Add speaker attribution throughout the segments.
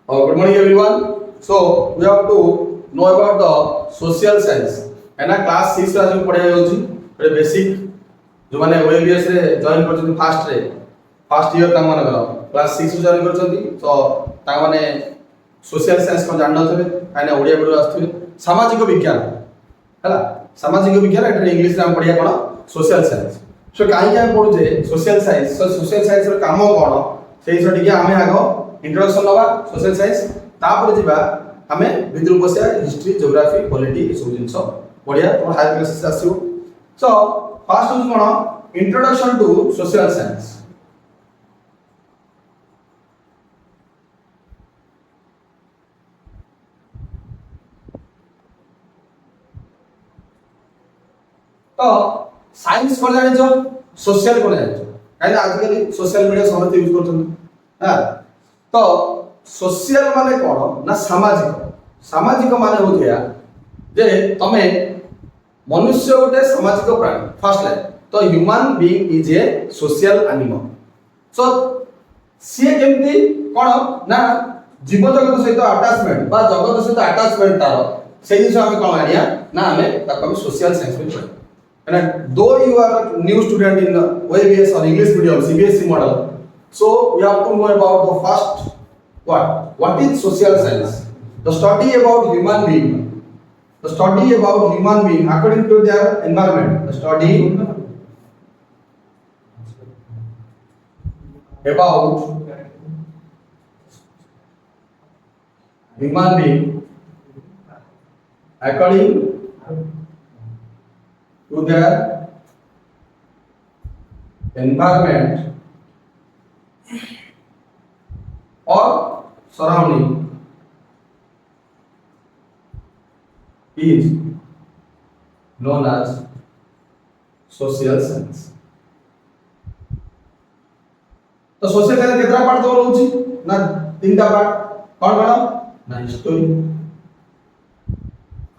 Speaker 1: Good morning, everyone. So we have to know about the social science. है ना class 6 आज हम पढ़ाई होची बड़े बेसिक जो माने ओएबीएस रे जॉइन करछन फर्स्ट ईयर ता माने क्लास 6 जॉइन करछन तो ता माने सोशल साइंस को जानना थबे काइना ओडिया वीडियो आस्थबे सामाजिक विज्ञान हैला सामाजिक विज्ञान एटा इंग्लिश रे हम पढ़िया कोन सोशल साइंस सो काई क्या पढुजे social science so social science रो काम कोन सेही सटिके आमे आगो इंट्रोडक्शन लगा सोशल साइंस तापर जिबा हमें भितर बसिया हिस्ट्री ज्योग्राफी पॉलिटी ए सब जिंस बढ़िया तो हायर क्लासेस आसीओ सो फर्स्ट इज कोन इंट्रोडक्शन टू सोशल साइंस तो साइंस कोन जानि जो सोशल कोन जानि जो काहे आजकल सोशल मीडिया समस्त यूज करछन हां तो सोशल माने कोन ना सामाजिक सामाजिक माने हो गया जे तमे मनुष्य गोटे सामाजिक प्राणी फर्स्ट लाइन तो human being is a social animal so सी केमती कोन ना जीव जगत सहित अटैचमेंट बा जगत सहित अटैचमेंट तार से जिस हम कोन आनिया ना हमें ताको हम सोशल साइंस में पढ़ा and though you are a new student in OABS or English medium CBSE model so you have to know about the first what is social science the study about human being the study about human being according to their environment the study about human being according to their environment or surrounding is known as social science. तो social science कितना part तो रहउची ना तीनटा part कोन कोन ना history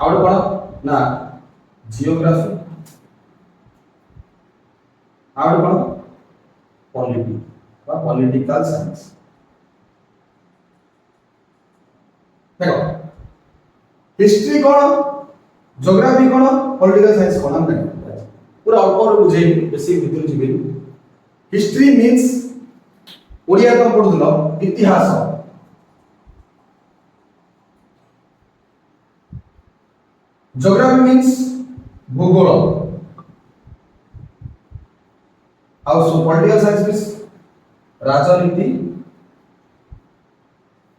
Speaker 1: और कोन ना geography और कोन polity बा पॉलिटिकल साइंस देखो हिस्ट्री कोन ज्योग्राफी कोन पॉलिटिकल साइंस कोन हम नहीं पूरा ऊपर बुझे बेसिक भीतर जीवे हिस्ट्री मींस ओडिया को पढुलो इतिहास ज्योग्राफी मींस भूगोल और सो पॉलिटिकल साइंस मींस राजनीति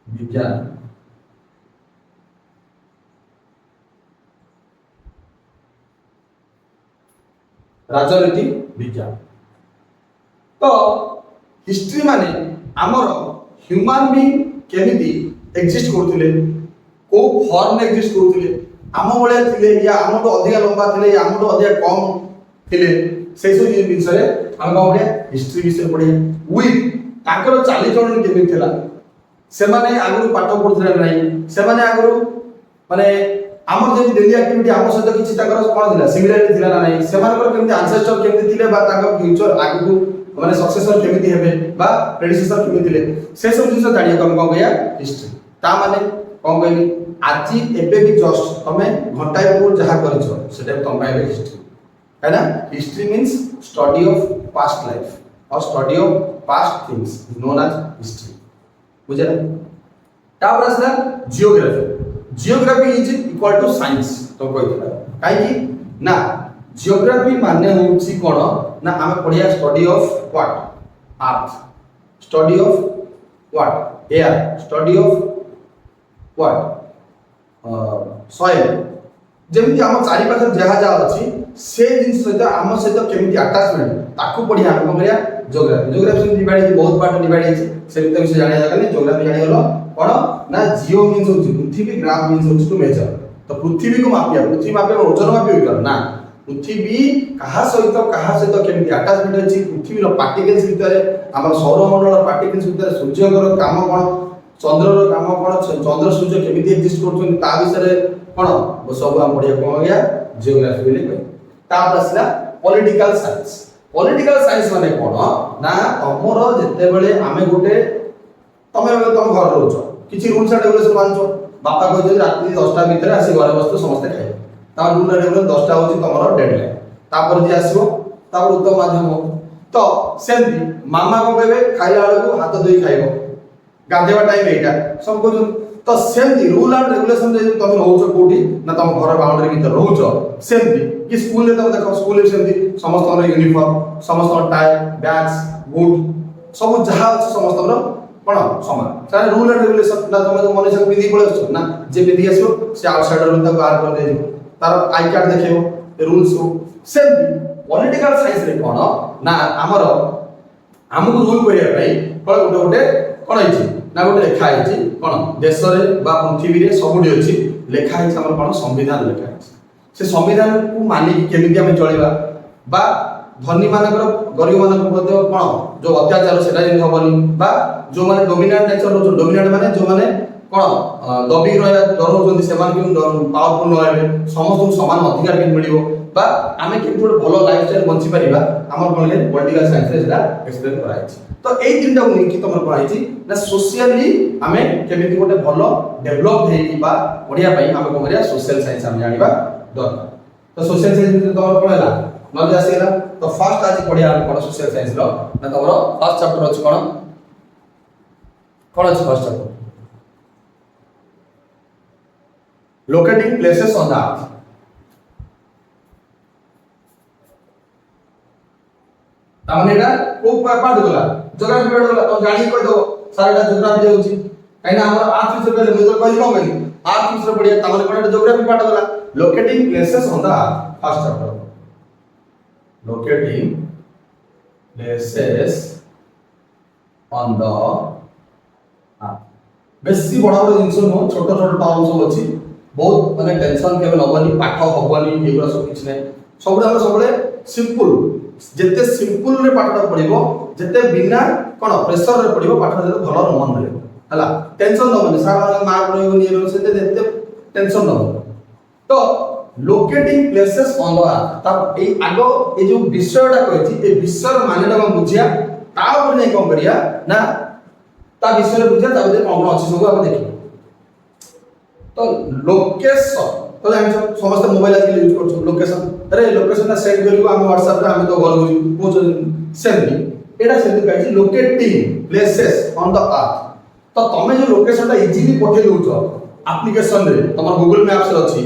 Speaker 1: विज्ञान राजनीति विज्ञान तो हिस्ट्री माने हमर ह्यूमन बीइंग केमिति एग्जिस्ट करथिले को फॉर्म में एग्जिस्ट करथिले आम बळे थिले या आमटो अधिक लंबा थिले या आमटो अधिक कम थिले से सब विषय रे हम बळे हिस्ट्री विषय पढे विथ ताकर चाली चलन केमि थिला से माने आगु पाठ पढुथिले नाही से माने आगु माने आमर जे डेली एक्टिविटी आम सहित किछि ताकर कोन थिला सिमिलरिटी थिला ना नाही से मानकर केमि एंसेस्टर केमि थिले बा ताकर फ्यूचर आगु माने सक्सेसर केमि हेबे बा प्रेडिसेसर केमि थिले से सब जिंस जानिया कम कोन गया हिस्ट्री ता माने कोन कहली আজি एबे भी जस्ट तमे घंटाय पूर्व जहा करछो सेटा तम पाइबे हिस्ट्री है ना history means study of past life और study of past things known as history बुझे ना तापर असला geography geography is equal to science तो कहथिला काई कि ना जियोग्राफी माने होउची कोन ना हमें पढ़िया study of what earth study of what air study of what soil जेमिति हम चारि पाखर जहा जा अछि से जिंस सहित हम सहित केमिति अटैचमेंट ताकू पढ़िया हम करिया ज्योग्राफी ज्योग्राफी डिवाइड बहुत पार्ट डिवाइड है से विषय विषय जानिया जाकले ज्योग्राफी जानि हलो कोन ना जियो मींस होछि पृथ्वी ग्राफ मींस होछि टू मेजर तो पृथ्वी को मापिया पृथ्वी मापिया ओजन मापिया कर ना पृथ्वी कहा सहित केमिति अटैचमेंट अछि पृथ्वी रो पार्टिकल्स भीतर हमर सौरमंडल पार्टिकल्स भीतर सूर्य को काम कोन चंद्र रो काम कोन चंद्र सूर्य केमिति एग्जिस्ट करछन ता विषय कोन सब हम पढिया कोन गया जियोग्राफी बोले कहि ता असला पॉलिटिकल साइंस माने कोन ना तमरो जते बेले आमे गोटे तमे तम घर रहउछ किछि रूल्स एंड रेगुलेशन मानछो बापा कहै राति 10टा भितर आसी घरे बसतो समस्त खाइ ता रूल एंड रेगुलेशन 10टा होछि तमरो डेडलाइन तापर जे आसीबो तापर उत्तम माध्यम तो सेमती मामा को कहबे खाइला बेला को हाथ धोई खाइबो गाधेवा टाइम एटा सब को तो सेमती रूल एंड रेगुलेशन जे तुम रहउछो कोठी ना तुम घर बाउंड्री भीतर रहउछो सेमती कि स्कूल ले तुम देखो स्कूल ले सेमती समस्त यूनिफॉर्म समस्त टाई बैग्स बूट सब जहा अछि समस्त कोन समान सारे रूल एंड रेगुलेशन ना तुम जो मनुष्य को विधि पळे ना जे विधि आसो से आउटसाइडर में तक बाहर कर दे तार आई कार्ड देखियो रूल्स को सेमती पॉलिटिकल साइंस रे कोन ना हमर हमको रूल करिया पई कोन गोटे कोन आइछि ना गोटे लेखा आइछि कोन देश रे बा पृथ्वी रे सबुडी अछि लेखा आइछि हमर कोन संविधान लेखा आइछि से संविधान को मानि केमिति हम चलिबा बा धनी मानकर गरीब मानकर मध्य कोन जो अत्याचार सेटा जे हबनी बा जो माने डोमिनेंट नेचर रो डोमिनेंट माने जो माने कोन दबी रहया डरउजंती सेमान कि पावरफुल न हेबे समस्त समान अधिकार के मिलिबो बा आमे कि गोटे भलो लाइफस्टाइल बंची परिबा हमर कोन ले पॉलिटिकल साइंस रे सेटा एक्सप्लेन कराइछि तो एई तीनटा को कि तमर पढाइछि ना सोशली आमे केमिति गोटे भलो डेवलप हेई बा पढिया पई आमे को करिया सोशल साइंस हम जानिबा दरकार तो सोशल साइंस तमर पढला नले आसीला तो फर्स्ट आज पढिया कोन सोशल साइंस रो ना तमरो फर्स्ट चैप्टर अछि कोन अछि first chapter locating places on the earth तामने एटा को पार्ट गला ज्योग्राफी पार्ट गला तो जानि कोइ दो साराटा ज्योग्राफी जाउची काइना हमर आर्थ विषय पहले मुझे कहली कोन गनी आर्थ विषय पढिया तामने कोन ज्योग्राफी पार्ट गला locating places on the earth first chapter locating places on the अर्थ बेसी बड़ा बड़ा जिंस नो छोट छोट टर्म सब अछि बहुत माने टेंशन केबे नबनी पाठ हबनी एगुरा सब किछ नै सबले हम सबले सिंपल जेते सिंपल रे पाठटा पढिबो जेते बिना कोन प्रेशर रे पढिबो पाठटा जेते भलो मन रहइबो हला टेंशन नबनी सारा मार्क रहइबो नि रहइबो सेते जेते टेंशन नबनी तो लोकेटिंग प्लेसेस ऑन द अर्थ ता ए आगो ए जो विषयटा कहछि ए विषय मानेटा हम बुझिया ता ऊपर नै कोन करिया ना ता विषय बुझिया ता बदे कोन अछि सब हम देखि तो लोकेशन तो जानिछो समस्त मोबाइल आज यूज करछो लोकेशन अरे लोकेशन ना सेट करियो हम WhatsApp रे हम तो घर पहुंच सेमनी एटा सेमनी कहछि locating places on the earth तो तमे जो लोकेशन ता इजीली पठे दोछो एप्लीकेशन रे तमर गूगल मैप्स रे अछि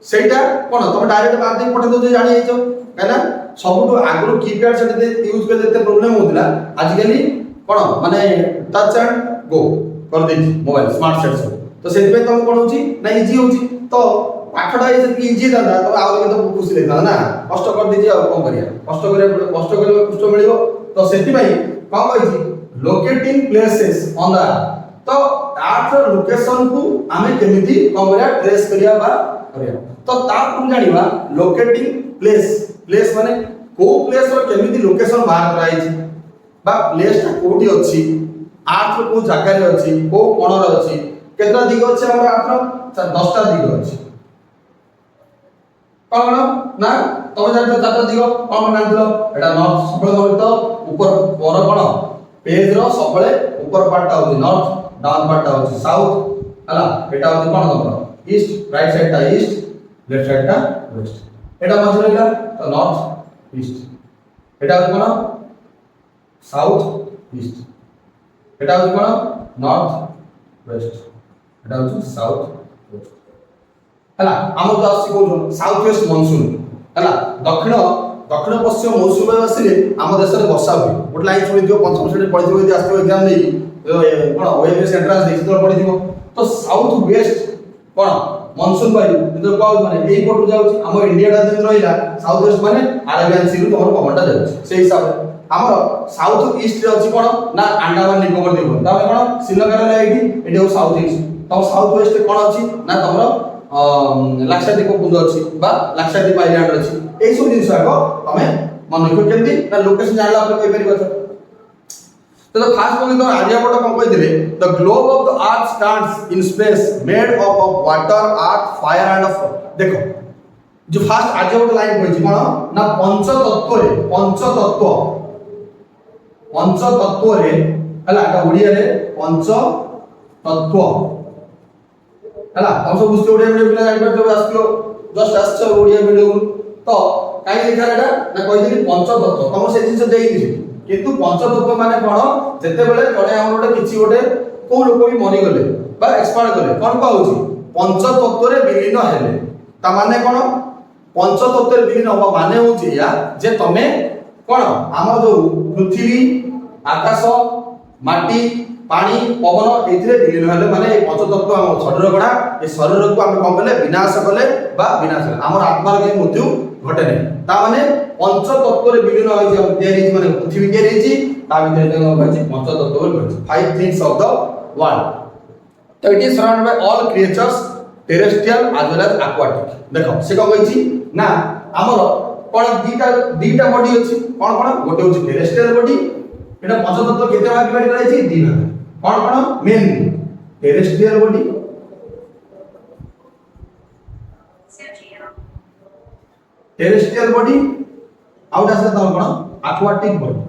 Speaker 1: सेटा कोन तमे डायरेक्ट मार दे पठे दोछो जानि आइछो हैना सबटु आगरो कीपैड सेट यूज कर देते प्रॉब्लम होतिला आज काली कोन माने टच एंड गो कर देछि मोबाइल स्मार्ट सेट सब तो सेति पे तम कोन होछि ना इजी होछि तो पाठटा ए सेति इजी दादा तो आउ के तो खुशी लेता ना कष्ट कर दीजिए और कोन करिया कष्ट करे कुछ मिलिबो तो सेति भाई कोन कहछि लोकेटिंग प्लेसेस ऑन द तो अर्थ लोकेशन को आमे केमिति कोन करिया ट्रेस करिया बा करिया तो ता कोन जानिबा लोकेटिंग प्लेस माने को प्लेस रो केमिति लोकेशन बाहर कराइ छि बा प्लेस ता कोठी अछि अर्थ को जागा रे अछि को कोन रे अछि केतना दिग अछि हमर अर्थ 10टा दिग अछि कोन ना तमे जानि चारटा दिग कोन नांदिलो एटा नॉर्थ सबले तो ऊपर पर कोन पेज रो सबले ऊपर पार्ट होछि नॉर्थ डाउन पार्ट होछि साउथ हला एटा होछि कोन नंबर ईस्ट राइट साइड ता ईस्ट लेफ्ट साइड ता वेस्ट एटा मझ रहला तो नॉर्थ ईस्ट एटा होछि कोन साउथ ईस्ट एटा होछि कोन नॉर्थ वेस्ट एटा होछि साउथ वेस्ट हला हम तो आसी को साउथ वेस्ट मानसून हला दक्षिण दक्षिण पश्चिम मौसुमी बायु आसिले हम देश रे वर्षा हुए गोट लाइन सुनि दियो पंचम श्रेणी पढि दियो आसी एग्जाम नै कोन ओएमएस एंट्रेंस देखि तो पढि दियो तो साउथ वेस्ट कोन मानसून बायु तो कोन माने एई पटु जाउची हम इंडिया टा दिन रहिला साउथ वेस्ट माने अरेबियन सी रु तमर पवनटा जाउची से हिसाब रे हमर साउथ ईस्ट रे अछि कोन ना अंडमान निकोबर द्वीप तामे कोन श्रीलंका रे एठी एठी हो साउथ ईस्ट तो साउथ वेस्ट कोन अछि ना तमर लाक्षाद्वीप पुंज अछि बा लाक्षाद्वीप आइलैंड अछि एई सब जिंस आको हमें मन रखियो केमती ना लोकेशन जानला पर कहि परिबो तो खास कर तो आर्यभट्ट कोन कहि दिले the globe of the earth stands in space made up of water earth fire and देखो जो फर्स्ट आर्यभट्ट लाइन कहि कोन ना पंच तत्व रे हला एटा ओडिया रे पंच तत्व हैला हम सब बुझते ओडिया वीडियो पिला जानि परथबे आस्तियो जस्ट आस्छ ओडिया वीडियो तो काई लिखा एटा ना कहि दिली पंच तत्व तम से जिंस देई दिली किंतु पंच तत्व माने कोन जेते बेले जने हमर गोटे किछि गोटे को लोक भी मरि गले बा एक्सपायर गले कोन पाउची पंच तत्व रे विलीन हेले ता माने कोन पंच तत्व रे विलीन होबा माने होची या जे तमे कोन हमर जो पृथ्वी आकाश माटी पानी पवन एथिरे विलीन हेले माने ए पंच तत्व हम शरीर गडा ए शरीर को हम कोन कले विनाश कले बा विनाश हमर आत्मा के मृत्यु घटे नै ता माने पंच तत्व रे विलीन होई जे देरी माने पृथ्वी के रहिची ता भितर जे कहछि पंच तत्व रे कहछि five things of the world तो it is surrounded by all creatures terrestrial as well as aquatic देखो से कहै छी ना हमर कोन दीटा बॉडी अछि कोन कोन गोटे होछि टेरेस्ट्रियल बॉडी एटा पंच तत्व केते भाग डिवाइड करै छी दी भाग कोन कोन main terrestrial body terrestrial body out आसे त कोन एक्वाटिक बॉडी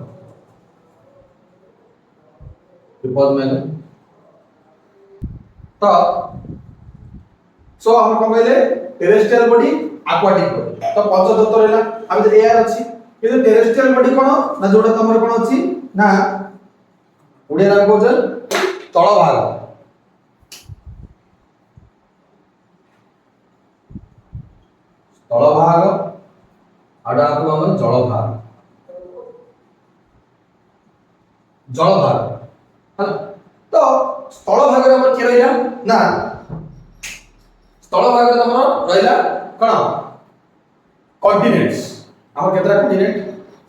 Speaker 1: विपद में तो सो हम कोन कहले टेरेस्ट्रियल बॉडी एक्वाटिक बॉडी तो पंच तत्व रहला हम जे एयर अछि किंतु टेरेस्ट्रियल बॉडी कोन ना जोडा तमर कोन अछि ना ओडिया नाम कहछ तळ भाग तळ भाग आडा को हम जल भाग हला तो स्थल भाग रे हमर के रहला ना स्थल भाग रे हमर रहला कोन कॉन्टिनेंट्स हमर केतरा कॉन्टिनेंट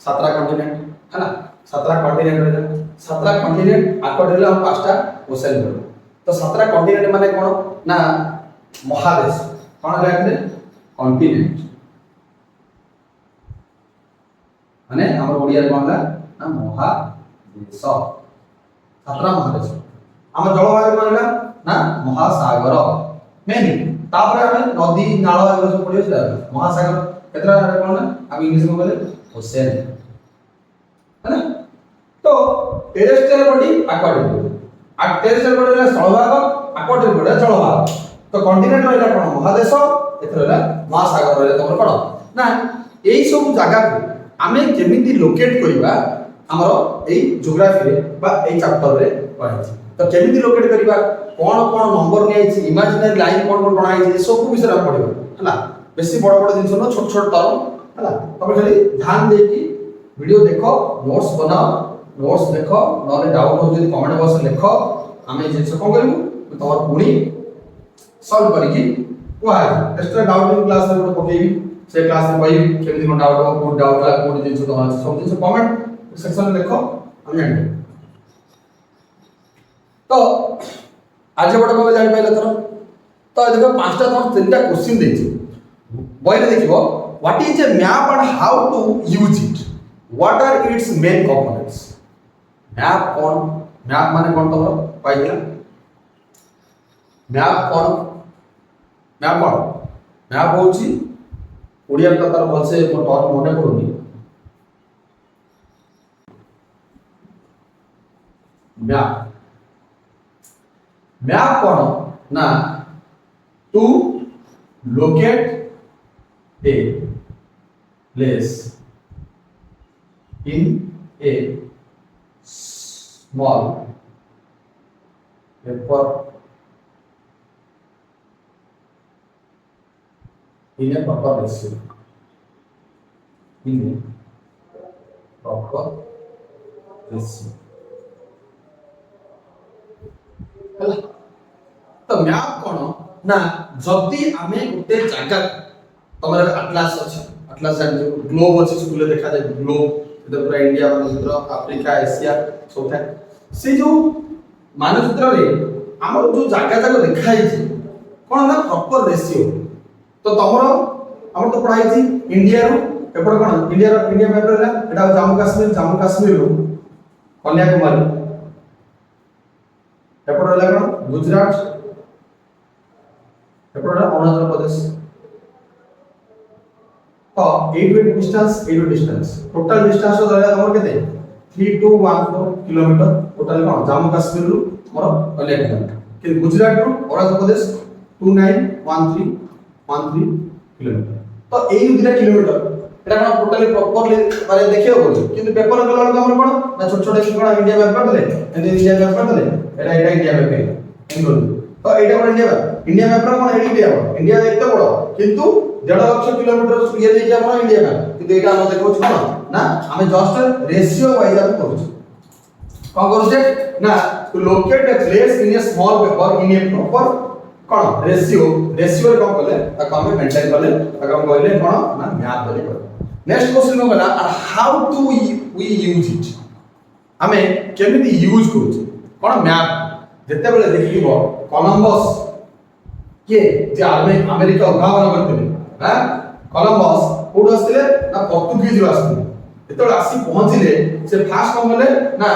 Speaker 1: 17 कॉन्टिनेंट हला 17 कॉन्टिनेंट रहला 17 कॉन्टिनेंट आकड रहला हम पांचटा ओशन रहला तो 17 कॉन्टिनेंट माने कोन ना महादेश कोन रहले कॉन्टिनेंट माने हमर ओडिया रे कोनला ना महादेश 17 महादेश हमर जलवायु कोनला ना महासागर मेन तापर हम नदी नाଳ एगो सब पढियो छै महासागर केतरा कोन ना हम इंग्लिश में बोले ओशन है ना तो टेरेस्ट्रियल बॉडी एक्वाटिक बॉडी आ टेरेस्ट्रियल बॉडी रे स्थल भाग एक्वाटिक बॉडी जल भाग तो कॉन्टिनेंट रहला कोन महादेश एथर रहला महासागर रहला तमर कोन ना एई सब जगह को आमे केमिति लोकेट करिबा हमर एई जियोग्राफी रे बा एई चैप्टर रे पढाई तो केमिति लोकेट करिबा कोन कोन नंबर नै अछि इमेजिनरी लाइन कोन कोन बना अछि सब विषय हम पढिबो हला बेसी बड़ बड़ जिंस न छोट छोट टर्म हला तमे खाली ध्यान दे कि वीडियो देखो नोट्स बनाओ नोट्स देखो नले डाउट हो जदी कमेंट बॉक्स में लिखो आमे जिंस कोन करिवु तोर पुणी सॉल्व करिकि कोहा एक्स्ट्रा डाउट इन क्लास रे पकेबी से क्लास में वही केमिति कोन डाउट हो कोड डाउट ला कोड जिंस तो सब जिंस कमेंट सेक्शन में लिखो हम एंड तो आज बड़ को जानि पाइले तो देखो पांचटा तो तीनटा क्वेश्चन देछि बॉय देखिबो what is a map and how to use it what are its main components map कोन मैप माने कोन तो पाइला मैप होची ओडिया तो तार भलसे मो टर्म मने पडुनी मैप कोन ना to locate a place in a small paper in a proper ratio in a proper ratio तो मैप कोन ना जदी आमे गुटे जागा तमर अटलास अछि अटलास जान ग्लोब अछि स्कूल देखा जाय ग्लोब इधर पूरा इंडिया मानचित्र अफ्रीका एशिया सब था से जो मानचित्र रे हमर जो जागा जाको देखाई छी कोन ना प्रॉपर रेशियो तो तमरो हमर तो पढ़ाई छी इंडिया रो एपड़ कोन इंडिया मैप रहला एटा जम्मू कश्मीर रो कन्याकुमारी एपड़ रहला कोन गुजरात एपड़ अरुणाचल प्रदेश तो 8 डिस्टेंस टोटल डिस्टेंस तो रहला हमर केते 3214 किलोमीटर टोटल कोन जम्मू कश्मीर रु मोर कन्याकुमारी कि गुजरात टू अरुणाचल प्रदेश 291313 किलोमीटर। तो एई दुटा किलोमीटर এটা কোন টোটালি প্রপারলি মানে দেখিও বলি কিন্তু পেপারে গলা বেলକୁ আমরা কোন না ছোট ছোট কি কোন ইন্ডিয়া ম্যাপ করে দিলে এন্ড ইন্ডিয়া ম্যাপ করে দিলে এটা ইন্ডিয়া ম্যাপ এন্ড বলি তো এটা কোন ইন্ডিয়া ম্যাপ র কোন ইন্ডিয়া ইন্ডিয়া দেখতে বড় কিন্তু 1.5 লক্ষ কিলোমিটার ইয়ে দেখি আমরা ইন্ডিয়া ম্যাপ কিন্তু এটা আমরা দেখো ছোট না আমি জাস্ট রেশিও ওয়াইজ আমি করছি কোন করছে না to locate a place in a small paper in a proper কোন রেশিও রেশিও কোন কলে তাকে আমি মেইনটেইন কলে তাকে আমি কইলে কোন না ম্যাপ বলি কলে नेक्स्ट क्वेश्चन को गला और how to we use it हमें केमिति यूज करू कोन मैप जते बेले देखिबो कोलंबस के जे अमेरिका उद्भावन करथिले हां कोलंबस कोड आस्थिले ना पोर्तुगीज रो आस्थिले एतोल आसी पहुंचिले से फास्ट कोन गले ना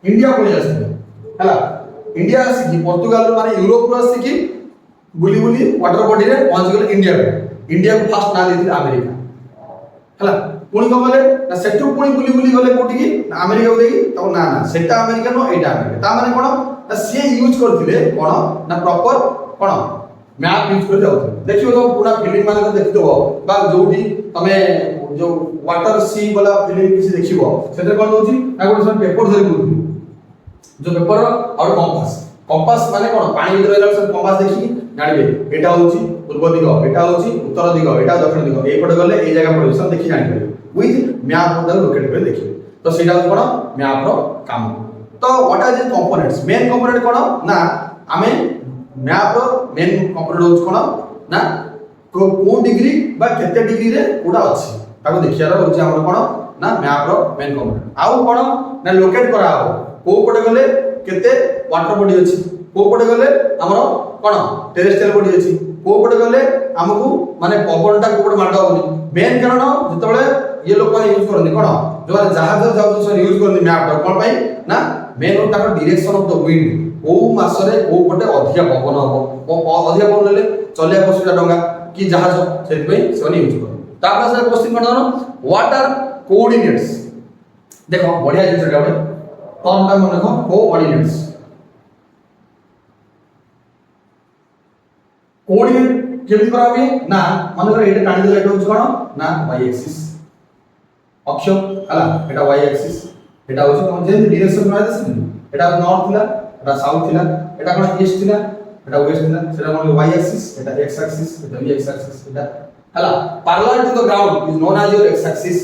Speaker 1: इंडिया पळि आस्थिले हला इंडिया आसी कि पोर्तुगाल माने यूरोप रो आसी कि बुली बुली वाटर बॉडी रे पहुंच गले इंडिया को फास्ट ना देथिले अमेरिका हला पुणी को गले ना सेटु पुणी बुली बुली गले कोठी की अमेरिका को देखि तो ना ना सेटा अमेरिका नो एटा अमेरिका ता माने कोन ना से यूज करथिले कोन ना प्रॉपर कोन मैप यूज कर जाउथे देखियो तो पूरा फिल्म माने तो देखि दो बा जोडी तमे जो वाटर सी वाला फिल्म किसी देखिबो सेते कोन होची ना कोन सब पेपर धरि बुलथि जो पेपर और कंपास माने कोन पानी भीतर रहला सब कंपास देखि जानिबे एटा होची पूर्व दिग एटा होची उत्तर दिग एटा दक्षिण दिग ए पटे गले ए जगह पोजीशन देखि जानि परबे विथ मैप मॉडल लोकेट कर देखिबे तो सेटा कोन मैप रो काम तो what are the components main component कोन ना हमें मैप रो मेन कंपोनेंट होच कोन ना को डिग्री बा केते डिग्री रे कोडा अछि ताको देखियार होची हमर कोन ना मैप रो मेन कंपोनेंट आउ कोन ना लोकेट करा हो को पटे गले केते वाटर बॉडी अछि को पटे गले हमर कोन टेरेस्ट्रियल बॉडी अछि को पटे गले हमकु माने पवनटा को पटे माडा होनी मेन कारण जतबेले ये लोक माने यूज करनी कोन जो जहाज जाउ से यूज करनी मैप कोन पई ना मेन ताको डायरेक्शन ऑफ द विंड ओ मासरे ओ पटे अधिक पवन हो अधिक पवन ले चलिया पसुटा डंगा कि जहाज सेति पई से यूज कर तापर से क्वेश्चन कोन व्हाट आर कोऑर्डिनेट्स देखो बढ़िया जिंस गाबे टर्मटा मन को कोऑर्डिनेट्स कोऑर्डिनेट केमि कराबे ना मन रे एटा काढि देला एटा होछ कोन ना y एक्सिस अक्ष हला एटा y एक्सिस एटा होछ कोन जे डायरेक्शन मार देछ एटा नॉर्थ थिला एटा साउथ थिला एटा कोन ईस्ट थिला एटा वेस्ट थिला सेटा कोन y एक्सिस एटा x एक्सिस एटा v x एक्सिस एटा हला parallel to the ground is known as your x axis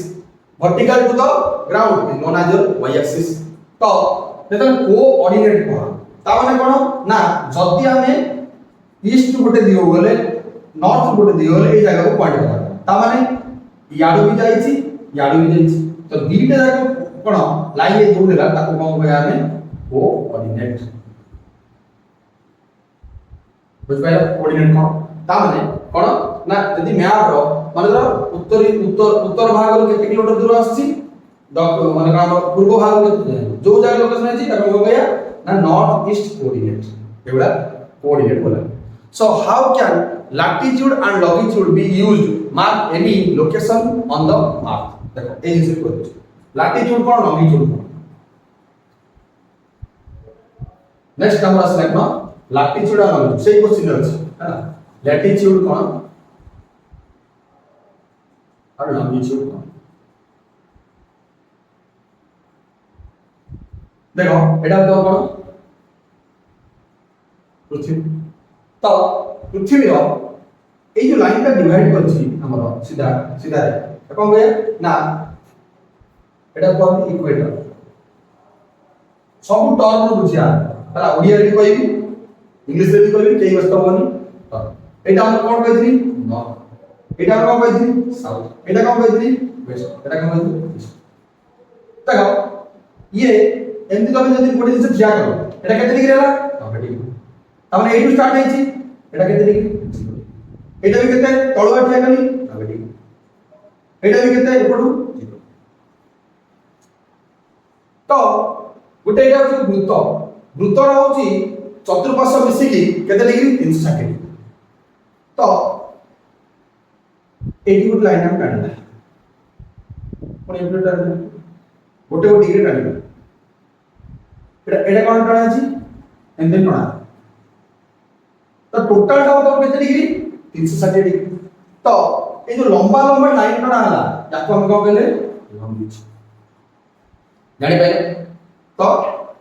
Speaker 1: vertical to the ground is known as your y axis तो देखो कोऑर्डिनेट को ता माने कोन ना जदी हमें ईस्ट गोटे दियो गले नॉर्थ गोटे दियो गले ए जगह को पॉइंट करा ता माने याडो भी जाईची तो दीटा जगह कोन लाइन ए जोडेला ताको कोन कहया हमें कोऑर्डिनेट बुझ पाइला कोऑर्डिनेट कोन ता माने कोन ना यदि मैप रो माने उत्तर भाग रो केते किलोमीटर दूर आछि माने का पूर्व भाग जो जगह लोकेशन अछि ताको कोन कहया ना नॉर्थ ईस्ट कोऑर्डिनेट एवडा कोऑर्डिनेट बोला So how can latitude and longitude be used mark any location on the map? देखो a is equal to latitude कोन longitude कोन नेक्स्ट हमर असले कोन latitude और longitude सेही क्वेश्चन अछि है ना latitude कोन और longitude कोन देखो एटा तो कोन पृथ्वी तो पृथ्वी रो ए जो लाइन का डिवाइड करछि हमर सीधा सीधा कोन गया ना एटा कोन इक्वेटर सब टर्म रो बुझिया हला ओडिया रे कहबी इंग्लिश रे कहबी केई बस्ता बनी एटा हम कोन कहथि नॉर्थ एटा हम कोन कहथि साउथ एटा कोन कहथि वेस्ट एटा कोन कहथि ईस्ट देखो ये एमती तो जदी कोडी से ध्यान करो एटा केते डिग्री हला 90 डिग्री हमने ए टू स्टार्ट हेछि एटा केते डिग्री एटा भी केते तळवा ठिया करी 90 डिग्री एटा भी केते एपडू 0 तो गुटे एटा होछि वृत्त होछि चतुर्पार्श्व मिसी की केते डिग्री 360 डिग्री तो एटी गुट लाइन हम काढला कोन एप्लिटर गुटे डिग्री काढला एटा कोन टाणा अछि एंदे कोन तो टोटल टा होतो केते डिग्री 360 डिग्री। तो ए जो लंबा लंबा लाइन टा हला याको हम को कहले लंबिच जानि पाइले। तो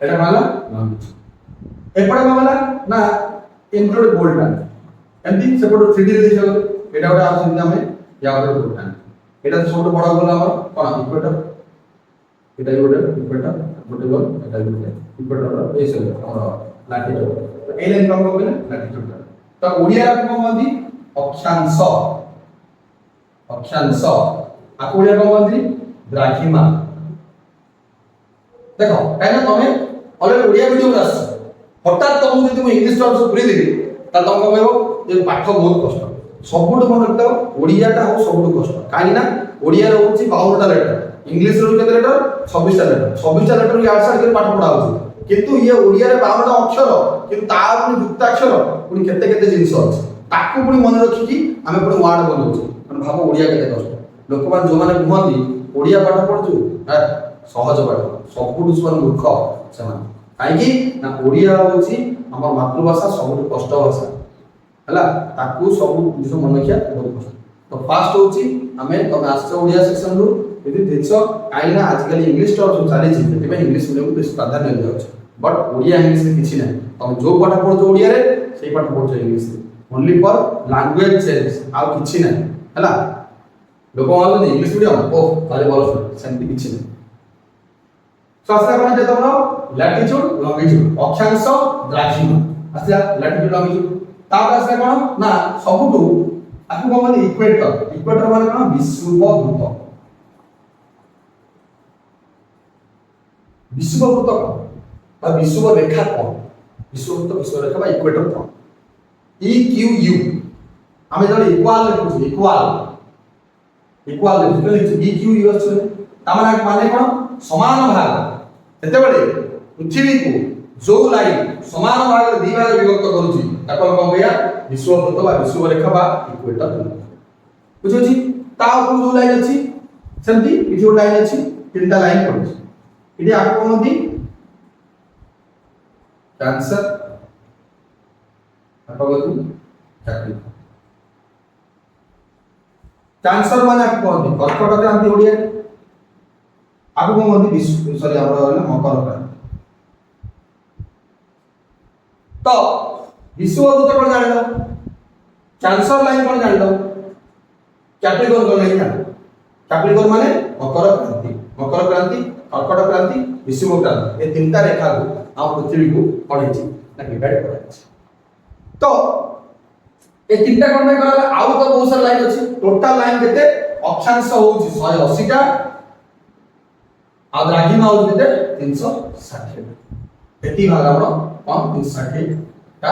Speaker 1: एटा कहला लंबिच एपडे कहला ना इंक्लूड बोल्ड टा एमती सेपट 3D रे देखा एटा गोटे आ सिंदा में या ऊपर बोल्ड टा एटा सबसे बड़ा गोल हमर कोन इक्वेटर एटा गोटे इक्वेटर गोटे गोल एटा गोटे इक्वेटर ए सब हमर लाटिट्यूड तो ए लाइन कम कहले लाटिट्यूड। तो ओडिया को कहंदी अक्षांश अक्षांश आको ओडिया को कहंदी द्राघिमा। देखो काहे तमे ऑलरेडी ओडिया वीडियो रे आस हठात तुम जदि मैं इंग्लिश टर्म्स पुरी देबी त तुम कहबो जे पाठ बहुत कष्ट सबुठ मन रखता ओडियाटा हो सबुठ कष्ट काहे ना ओडिया रे होची 52 टा लेटर इंग्लिश रे केते लेटर 26 टा लेटर 26 टा लेटर यार साइड के पाठ पढा होची किंतु ये ओडिया रे 52 टा अक्षर किंतु ता पुनी युक्ताक्षर पुनी केते केते जिंस अछि ताकू पुनी मन रखी कि हमें पुनी वर्ड बनाउछु मन भाबो ओडिया केते कष्ट लोक मान जो माने कहंदी ओडिया पाठ पढछु सहज पाठ सबुठ सुन मूर्ख समान काहे कि ना ओडिया होची हमर मातृभाषा सबुठ कष्ट भाषा हला ताकू सब जिस मन रखिया बहुत कष्ट। तो फास्ट होची हमें तमे आस्ते ओडिया सेक्शन रु यदि देखो काहे ना आजकल इंग्लिश टर्म चली छी तेबे इंग्लिश मीडियम को बेसी प्राधान्य दिया अछि बट ओडिया इंग्लिश में किछि नै तमे जो पाठ पढो ओडिया रे सेही पाठ पढो इंग्लिश रे ओनली फॉर लैंग्वेज चेंज आ किछि नै हला लोक माने इंग्लिश मीडियम ओ ताले बोल सेमति किछि नै। सो आस्ते कोन जे तमरो लैटिट्यूड लॉन्गिट्यूड अक्षांश द्राघिमा आस्ते लैटिट्यूड लॉन्गिट्यूड तापर आस्ते कोन ना सबुटू आकु कोन माने इक्वेटर इक्वेटर माने कोन विषुववृत्त विषुववृत्त कोन बा विषुव रेखा कोन विषुववृत्त विषुव रेखा बा इक्वेटर कोन ई क्यू यू हमें जब इक्वल लिखु इक्वल लिखु ई क्यू यू अछि तामाने माने कोन समान भाग एते बडे पृथ्वी को जो लाइन समान भाग रे दी भाग विभक्त करूची ताको कोन कहया विषुववृत्त बा विषुव रेखा बा इक्वेटर बुझो छी ता ऊपर जो लाइन अछि सेंती इठी जो लाइन अछि तीनटा लाइन पड़छ इठी आको कोन दी कैंसर आको गति कैप्रिकॉर्न कैंसर माने आको कोन दी कर्कट क्रांति ओडिया आको कोन दी विश्व सॉरी हमर मकर क्रांति। तो विषुववृत्त कोन जानिलो कैंसर लाइन कोन जानिलो कैप्रिकॉर्न कोन लाइन जानिलो कैप्रिकॉर्न माने मकर क्रांति कर्कट क्रांति विषुव क्रांति ए तीनटा रेखा को हम पृथ्वी को पढैछि ना डिवाइड कराछि। तो ए तीनटा कोन में कराला आउ तो बहुत सारा लाइन अछि टोटल लाइन केते अक्षांश होउछि 180 टा आ द्राघिमा होउछि केते 360 एती भाग हमरो कौन 360 टा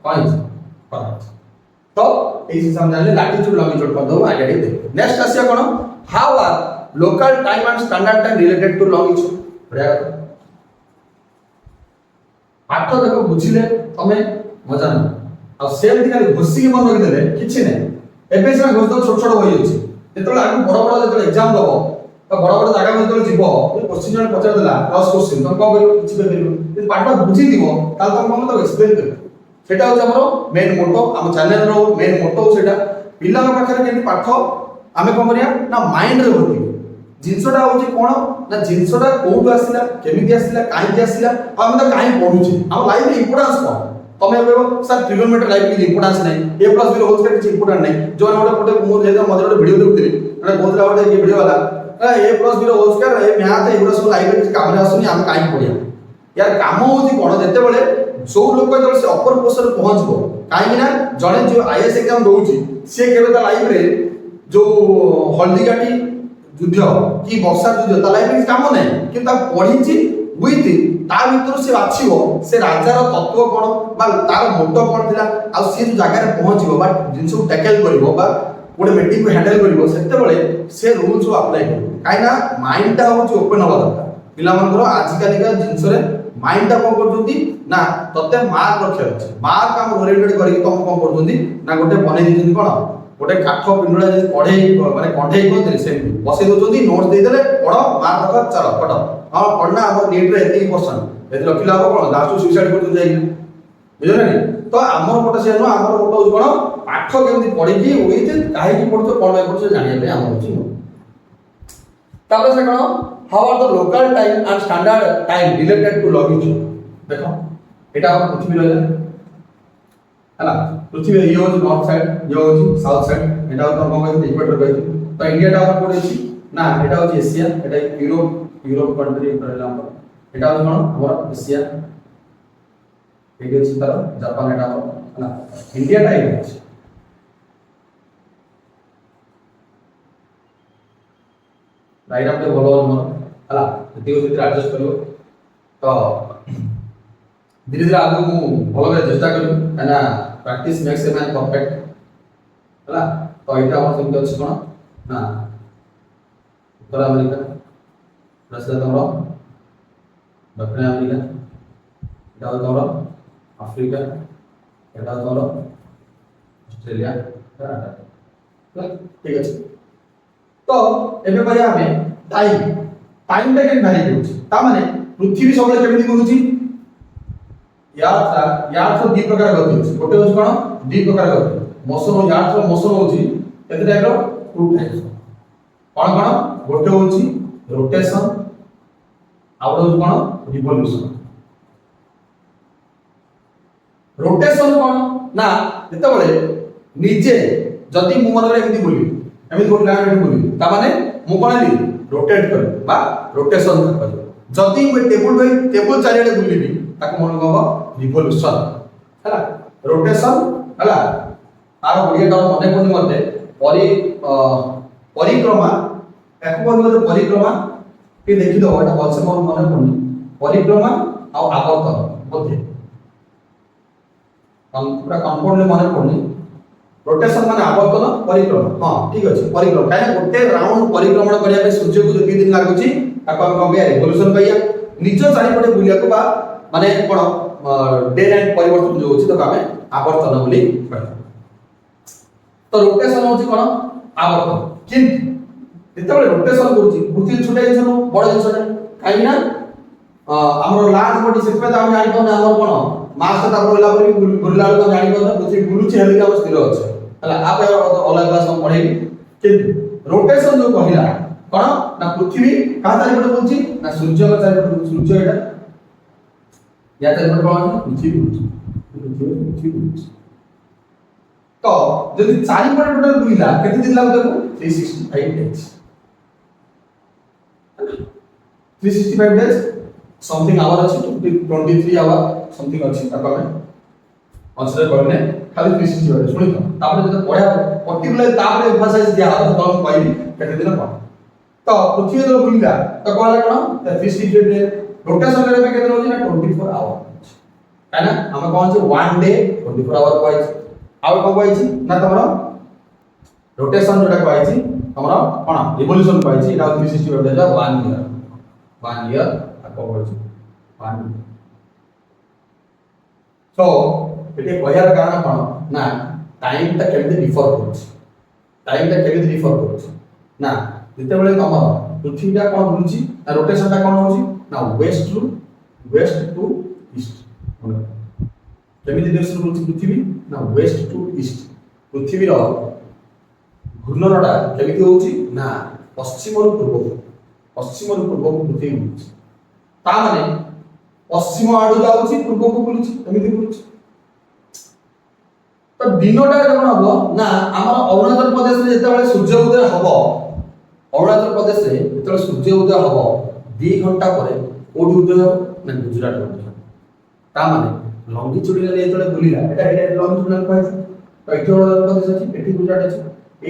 Speaker 1: पॉइंट कराछि। तो एसी समझाले लैटिट्यूड लॉन्गिट्यूड कर दो आगे देखो। नेक्स्ट आसिया कोन how are local time and standard time related to longitude बढ़िया कथा पाठ देखो बुझिले तमे मजा न आ सेम खाली घोसी के मन रखि देले किछि नै एबे से घोस दो छोट छोट होई अछि जेतले आगु बड़ बड़ जेतले एग्जाम दबो तो बड़ बड़ जागा में जेतले जीवो क्वेश्चन जण पचार देला क्रॉस क्वेश्चन तुम को करियो किछि करियो जे पाठ बुझि दिबो ताल तुम को तो एक्सप्लेन करियो सेटा हो हमरो मेन मोटो हम चैनल रो मेन मोटो सेटा पिला पाखरे केन पाठ आमे को करिया ना माइंड रे भर्ती जिंसटा होची कोन ना जिंसटा कोउट आसिला केमिति आसिला काई आसिला हम तो काई पढुची हम लाइफ रे इंपोर्टेंस कोन तमे कहबो सर ट्रिगोनोमेट्री लाइफ की इंपोर्टेंस नै a प्लस b रो होल स्क्वायर की इंपोर्टेंट नै जो मोटे मोटे मोर जे मधे वीडियो देखुतली अरे बोलला वाला ये वीडियो वाला a प्लस b रो होल स्क्वायर ए मैथ एगुडा सब लाइफ रे काम रे आसुनी हम काई पढिया यार काम होची कोन जते बेले जो लोक जब से अपर पोस्ट रे पहुंचबो काई ना जने जो आईएएस एग्जाम दोउची से केबे ता लाइफ रे जो हल्दी गाटी युद्ध की बक्सर युद्ध ता लाइफ रे काम नै कि ता पढिची विथ ता भीतर से बाछिबो से राजार तत्व कोन बा तार मोटो कोन थिला आ से जो जगह रे पहुंचबो बा जिंसो टैकल करबो बा गोटे मीटिंग को हैंडल करबो सेते बेले से रूल्स को अप्लाई करबो काई ना माइंड ता होची ओपन होबा दरकार पिला मनकर आज काली का जिंस रे माइंड ता कोन करजोंती ना तते मार्क रखे अछि मार्क हम ओरिएंटेड करी तुम कोन करजोंती ना गोटे बनै दिजोंती कोन गोटे काठ पिंडुला जे पढे माने कंठेई कोन से बसै दोजोंती नोट्स दे देले पढो मार्क रख चलो पढो हां पढना हमर नीट रे 80% एते रखिला हो कोन लास्ट सुसाइड कर जाई बुझले नि तो आमर मोटा से नो आमर मोटा हो कोन पाठ केमि पढि कि ओइ जे काहे कि पढतो कोन बाय पढतो जानिया पे आमर होची तापर से कोन how are the local time and standard time related to longitude देखो एटा हम पृथ्वी रहला हला पृथ्वी ये होची नॉर्थ साइड ये होची साउथ साइड एटा तो हम कहै इक्वेटर कहै तो इंडिया टा हम कोड अछि ना एटा होची एशिया एटा यूरोप कंट्री रहला हम एटा होची कोन हमर एशिया एटा होची तार जापान एटा हला इंडिया टा अछि डायग्राम पे बोलो हला देखियो से एडजस्ट करियो तो धीरे धीरे आगु मु भलो चेष्टा करियो काना practice makes a man perfect हला तो एटा हम सेमते अछि कोन ना उत्तर अमेरिका रशिया तमरो दक्षिण अमेरिका एटा तमरो अफ्रीका एटा तमरो ऑस्ट्रेलिया ठीक अछि तो एबे पया हमें टाइम टा के भ्यारी होछि ता माने पृथ्वी सबले केमिति करूछि यार दी प्रकार गति होछि गोटे होछि कोन दी प्रकार गति मोशन यार मोशन होछि केते टाइप रो टू टाइप्स कोन कोन गोटे होछि रोटेशन आउट होछि कोन रिवोल्यूशन रोटेशन कोन ना जेते बळे नीचे जदी मु मनरे एमिति बोली एमिति गोटे लाइन एमिति बोली ता माने मु कोनली रोटेट कर बा रोटेशन कर जदी मु टेबल चारिडे बुलिबी ताको मन कहबो रिवोल्यूशन हैला रोटेशन हैला आर ओडिया का मने कोनी मते परिक्रमा एको बोल परिक्रमा के देखि दो एटा बलसे मोर मने कोनी परिक्रमा आ आवर्तन बोधे हम पूरा कंपाउंड ले मने कोनी रोटेशन माने आवर्तन परिक्रमा हां ठीक अछि परिक्रमा काहे गोटे राउंड परिक्रमण करिया पे सूर्य को जति दिन लागुची ताको हम कहबे रिवोल्यूशन भैया निज चारि पटे बुलिया को बा माने कोन डे नाइट परिवर्तन जो होची तो हमें आवर्तन बोली कहै तो रोटेशन होची कोन आवर्तन किंतु जेतेबेले रोटेशन करूची पृथ्वी छोटे जिंस बड़ जिंस काई ना हमर लार्ज बॉडी सेतबे त हम जानि कोन हमर कोन मास ता बोला बोली गुरला लोग जानि कोन पृथ्वी गुलुची हेली हम स्थिर अछि हला आप अलग क्लास हम पढै किंतु रोटेशन जो कहिला कोन ना पृथ्वी का चारि पटे बोलची ना सूर्य का चारि पटे सूर्य एटा या चारि पटे कोन पृथ्वी बोलची तो जदि चारि पटे टोटल बुलिला केते दिन लागो देखो 365 डेज 365 days something hour अछि 23 hour something अछि ताको हमें कंसीडर करने खाली 365 days सुनि तो तापर जब पढा पर्टिकुलर तापर एम्फसाइज दिया हो तो हम कहबी केते दिन पढ तो पृथ्वी जो बुलिला तो कहला कोन 365 days रोटेशन करे में केते होछि ना 24 आवर है ना हम कोन छै 1 डे 24 आवर कहै छै आउ को कहै छै ना तमरो रोटेशन जोटा कहै छै तमरो कोन रिवोल्यूशन कहै छै एटा 365 days 1 year को कहै छै 1 year सो एटे कहयार कारण कोन ना टाइम ता केमिति डिफर होछि टाइम ता केमिति डिफर होछि ना जते बेले तमरो पृथ्वी ता कोन बुलुची ना रोटेशन ता कोन होछि ना वेस्ट टू ईस्ट केमिति डायरेक्शन बुलुची पृथ्वी ना वेस्ट टू ईस्ट पृथ्वी रो घूर्णनटा केमिति होछि ना पश्चिम रु पूर्व पृथ्वी बुलुची ता माने पश्चिम आडू जाउची पूर्व को बुलुची केमिति बुलुची तो दिनटा कोन हबो ना हमर अरुणाचल प्रदेश रे जेते बेले सूर्य उदय हबो अरुणाचल प्रदेश रे जेते सूर्य उदय हबो 2 घंटा परे कोडी उदय हबो ना गुजरात उदय ता माने लॉन्गिट्यूडिनल जेते बुलिला एटा लॉन्गिट्यूडिनल कहै तो एठी अरुणाचल प्रदेश अछि एठी गुजरात अछि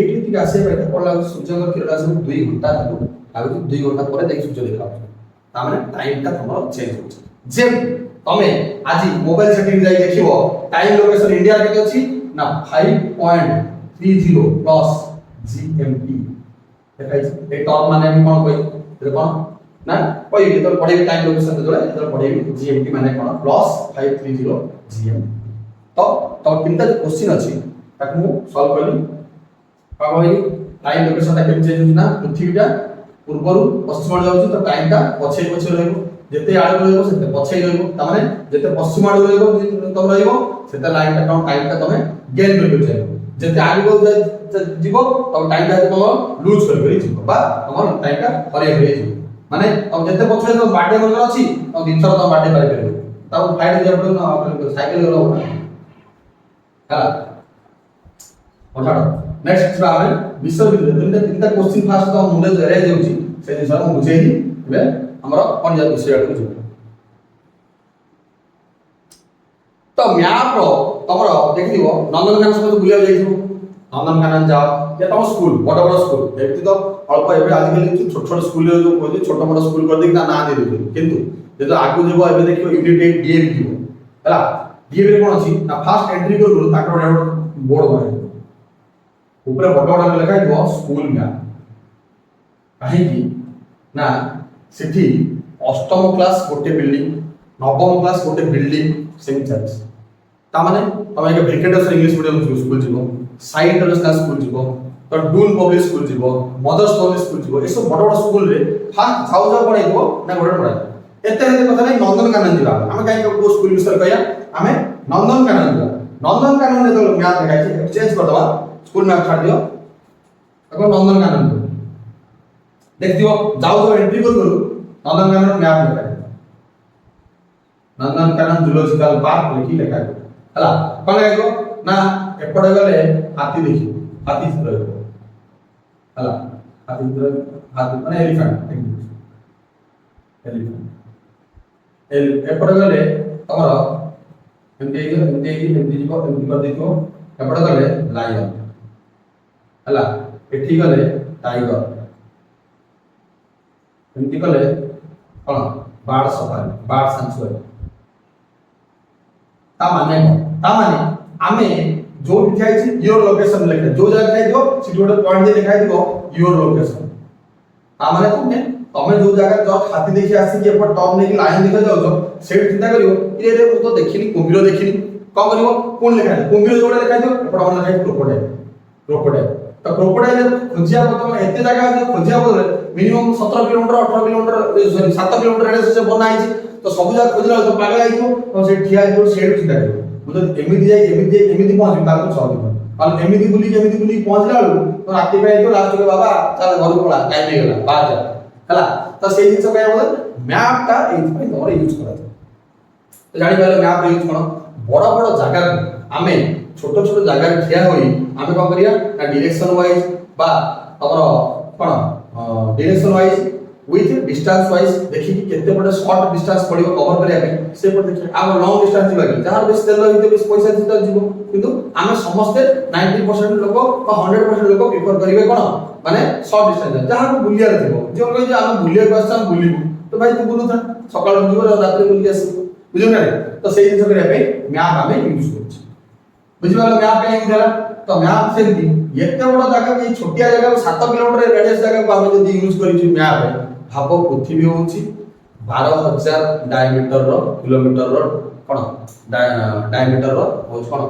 Speaker 1: एठी ठीक आसे बेटा पडला सूर्य को किरण आसे 2 घंटा लागु 2 घंटा परे देख सूर्य देखा ता माने टाइम ता हमर चेंज होछ जे तमे आजि मोबाइल सेटिंग जाई देखिबो टाइम लोकेशन इंडिया के अछि ना 5.30 प्लस जीएमटी देखाइ ए टर्म माने हम कोन कहि ते कोन ना कहि तो पढे टाइम लोकेशन जोले तो पढे जीएमटी माने कोन प्लस 530 जीएम तो किंता जो क्वेश्चन अछि ताकू मु सॉल्व करली का कहि टाइम लोकेशन ता केम चेंज होछि ना पृथ्वीटा पूर्वरु पश्चिम जाउछि तो टाइम ता पछे रहइबो जेते आड़ रहइबो सेते पछै रहइबो त माने जेते पश्चिम आड़ रहइबो तम रहइबो सेते लाइन टा टाइम टा तमे गेन करबो चाहिए जेते आगु जीवो तम टाइम टा तम लूज कर जीवो बा तम टाइम टा हरे हरे जीवो माने तम जेते पछै तो बाटे मन अछि तम दिन थरा तम बाटे पाइ परबो ता फ्लाइट जे पड़ो ना साइकिल गलो हला ओठाडो नेक्स्ट छुआ आमे विश्वविद्यालय तीनटा क्वेश्चन फास्ट तो मुंडे जरे जाउची से दिशा मु बुझेई बे हमर कोन जा विषय आडू जो तो मैप रो तमर देखिबो नंदनकानन सब बुलिया जाइछो नंदनकानन जाओ या तम स्कूल बड़ बड़ स्कूल एति तो अल्प एबे आज कल छोट छोट स्कूल जो कोजे छोट बड़ स्कूल कर देक ना दे दे किंतु जे आगु जेबो एबे देखिबो यूनिट 8 डीएवी जीवो हला डीएवी कोन अछि ना फास्ट एंट्री करू ताकर बोर्ड बने ऊपर बड़ बड़ लिखा है स्कूल मैप कहीं ना सिटी अष्टम क्लास गोटे बिल्डिंग नवम क्लास गोटे बिल्डिंग सेम चलछ ता माने तमे एक वेकेटस इंग्लिश मीडियम स्कूल जीवो साई इंटरनेशनल स्कूल जीवो तो डून पब्लिक स्कूल जीवो मदर्स पब्लिक स्कूल जीवो ए सब बड़ बड़ स्कूल रे फास्ट जाऊ जाऊ पढाइबो ना गोटे पढाइ एते एते कथा नै नंदनकानन जीवा हम काई को स्कूल विषय कहया हमें नंदनकानन जीवा नंदनकानन ने तो मैप देखाइ छै चेंज कर दवा स्कूल मैप छाड़ दियो अको नंदनकानन देख दियो जाऊ जाऊ एंट्री करू नंदनकानन मैप देखाइ नंदनकानन जूलॉजिकल पार्क लिखि लेखा हला कोन लागो ना एपडे गले हाथी देखि हाथी रहबो हला हाथी माने एलिफेंट एपडे गले तमर एमती जीवो एमती कर देखो एपडे गले लायन हला एठी गले टाइगर एमती गले कोन बार्ड सफारी बार्ड सेंचुरी ता माने आमे जो लिखाइ छी योर लोकेशन लिखे जो जगह लिखाइ दियो सिटी गोटे पॉइंट दे लिखाइ दियो योर लोकेशन ता माने तमे जो जगह जो हाथी देखि आसी कि एपर टॉप ने कि लाइन देखा जाउ सेट चिंता करियो ए रे मु तो देखिनी कुंभीर देखिनी कोन करियो कोन लिखा कुंभीर जोडे लिखाइ दियो एपर मन लिखाइ क्रोकोडाइल तो क्रोकोडाइल खोजिया पतम एते जगह जे खोजिया बदले minimum 17 kilometre 18 kilometre sorry 7 kilometre radius से बना आइछि तो सब जगह खोजला तो पागल आइछो तो से ठिया जो सेट चिंता करियो मतलब एमिति पहुंच तार को सॉल्व कर और एमिति बुली पहुंचला तो राती पे तो लास्ट के बाबा चल घर पड़ा टाइम हे गेला बाहर जा हला तो से जिंस काय बोले मैप टा एथि पे तोर यूज करा तो जानि पाले मैप यूज करो बड़ बड़ जगह आमे छोट छोट जगह ठिया होई आमे कोन करिया ना डायरेक्शन वाइज बा तमरो कोन direction wise with distance wise देखि कि केते बडे शॉर्ट डिस्टेंस पडियो कवर करिया पे से पर देखि आ लॉन्ग डिस्टेंस जीवा कि जहार बेस तेल हिते बेस पैसा जिता जीवो किंतु आमे समस्त 90% लोक बा 100% लोक प्रेफर करिवे कोन माने शॉर्ट डिस्टेंस जहार को बुलिया रहबो जो कहि जे आमे बुलिया को आछन बुलिबु तो भाई तू बुलु था सकाळ जीवो रात्रि बुलिया आसी बुझो ना तो सेही जिंस करिया पे मैप आमे यूज करछि बुझिबाला मैप के यूज होला तो मैप से एते बड़ जगह की छोटिया जगह 7 किलोमीटर रेडियस जगह को आमे जदी यूज करिछि मैप भाव पृथ्वी होची 12000 डायमीटर रो किलोमीटर रो कोन डायमीटर रो हो कोन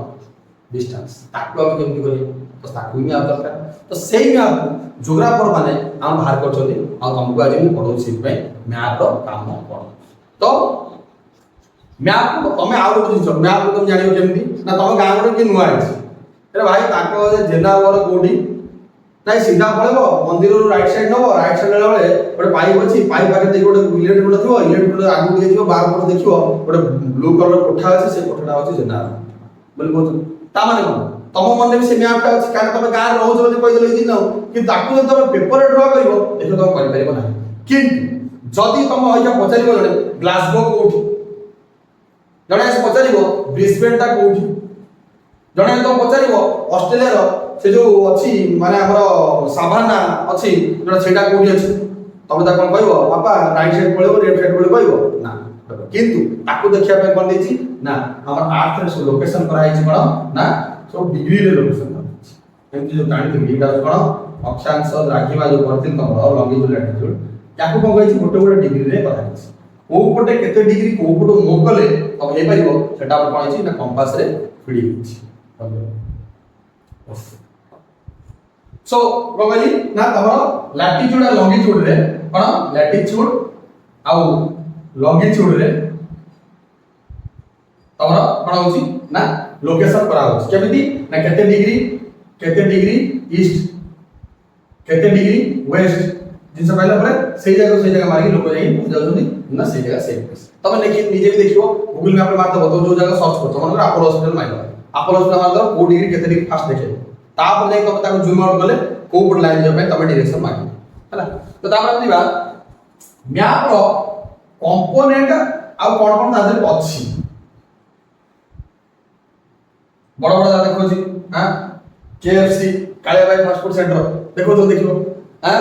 Speaker 1: डिस्टेंस ताकू हम केमति करी तो ताकू ही आप दरकार तो सेही मैप ज्योग्राफर माने हम बाहर करछथि आ हमको आज मु पढौछि पे मैप रो काम करो तो मैप को तमे आउ गोटे जिंस मैप को तुम जानियो केमति ना तम गां रो कि नुआ अछि अरे भाई ताको जेना वर कोडी नाही सीधा पळेबो मंदिर रो right side no right side ले गोटे पाइप अछि पाइप पाके देखि गोटे इलेक्ट्रिक बोर्ड थिबो इलेक्ट्रिक बोर्ड आगु दिए जिवो बाहर बोर्ड देखियो गोटे ब्लू कलर कोठा अछि से कोठाटा अछि जेना बोल बोल ता माने कोन तम मन में से मैपटा अछि कारण तमे गां रहौ जबे कहि देले दिन कि ताकु जब तमे पेपर ड्रा करिवो देखो तम करि परिबो ना किंतु जदी तम होइया पचारिबो जने ग्लासगो कोठी जने पचारिबो ब्रिस्बेन ता कोठी जने तो पचारिबो ऑस्ट्रेलिया रो से जो अछि माने हमर साभाना अछि जोटा सेटा कोठी अछि तमे ता कोन कहबो पापा राइट साइड पळेबो लेफ्ट साइड पळेबो कहबो ना किंतु ताकु देखिया पे कोन देछि ना हमर आर्थ रे लोकेशन करा आइछि कोन ना सब डिग्री रे लोकेशन अछि एमति जो काणी थि एटा कोन अक्षांश द्राघिमा जो करथिन तमर लॉन्गिट्यूड लैटिट्यूड याकु कोन कहछि गोटे गोटे डिग्री रे करा आइछि को पटे केते डिग्री को पटो मोकले तब हे परिबो सेटा कोन आइछि ना कंपास रे फिडी आइछि सो गोगली ना तमरो लैटिट्यूड और लॉन्गिट्यूड रे कोन लैटिट्यूड आउ लंगिट्यूड रे तमरा कोन होची ना लोकेशन करा होची केमिति ना केते डिग्री ईस्ट केते डिग्री वेस्ट जिनसे पहले परे से जगह मारी लोक जाई जाउनी ना से जगह से तमे देखि निजे भी देखियो गूगल मैप रे मार दबो तो जो जगह सर्च करतो मन अपोलो हॉस्पिटल माइलो अपोलो हॉस्पिटल मार दो को डिग्री केते डिग्री फास्ट देखे तापर जाई तमे ताको जूम आउट करले को पट लाइन जे तमे डायरेक्शन मागी हला तो तापर दिबा मैप रो कंपोनेंट आ कोन तादर अछि बड़ा बड़ा देखो जी हां केएफसी कालिया भाई फास्ट फूड सेंटर देखो तो देखियो हां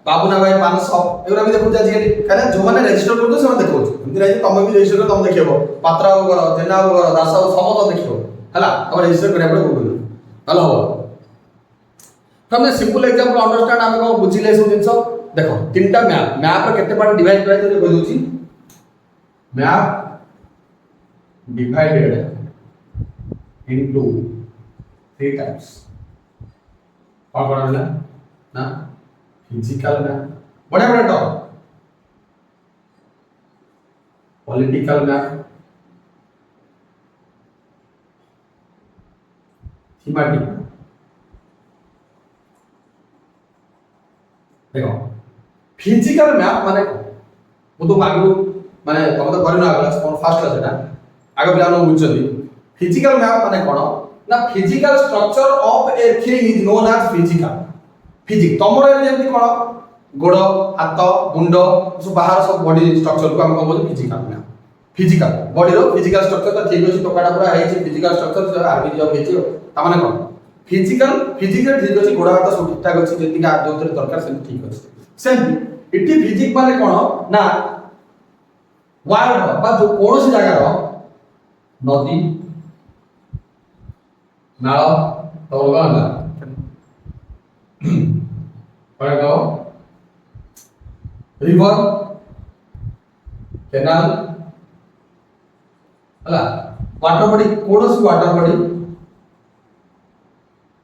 Speaker 1: बाबूना भाई पान शॉप एगुरा भी देखो जाजी काले जो माने रजिस्टर करतो से देखो एमति राई तमे भी रजिस्टर कर तमे देखियो पात्रा हो गर जेना हो गर दासा हो सब तो देखियो हला तमे रजिस्टर करिया पड़े गूगल हलो हो हमने सिंपल एग्जांपल अंडरस्टैंड हम को बुझिले सब जिंस देखो तीनटा मैप रे केते पार्ट डिवाइड कराइ तो कहि दोची मैप डिवाइडेड into 3 types और कौन है ना फिजिकल मैप बड़े बड़े टॉप पॉलिटिकल मैप थीमेटिक देखो फिजिकल मैप माने वो तो आगु माने तम तो करना आगला फास्ट क्लास एटा आगे पिला नो बुझछथि फिजिकल मैप माने कोन ना physical structure of a thing is known as physical physic तमरे जेंति कोन गोड़ हाथ मुंड सब बाहर सब बॉडी स्ट्रक्चर को हम कहबो फिजिकल मैप फिजिकल बॉडी रो फिजिकल स्ट्रक्चर तो ठीक अछि टोकाडा पूरा हेछि फिजिकल स्ट्रक्चर जो आरबी जॉब हेछि ता माने कोन फिजिकल ठीक अछि गोड़ हाथ सब ठीक ठाक अछि जेति का जोतरे दरकार से ठीक अछि सेम इति फिजिक माने कोन ना वर्ल्ड बा जो कोनोसी जगह रो नदी नाଳ ତଳଗା ପଳେଗାଓ रिवर कैनाल हला वाटर बॉडी कोनोसी वाटर बॉडी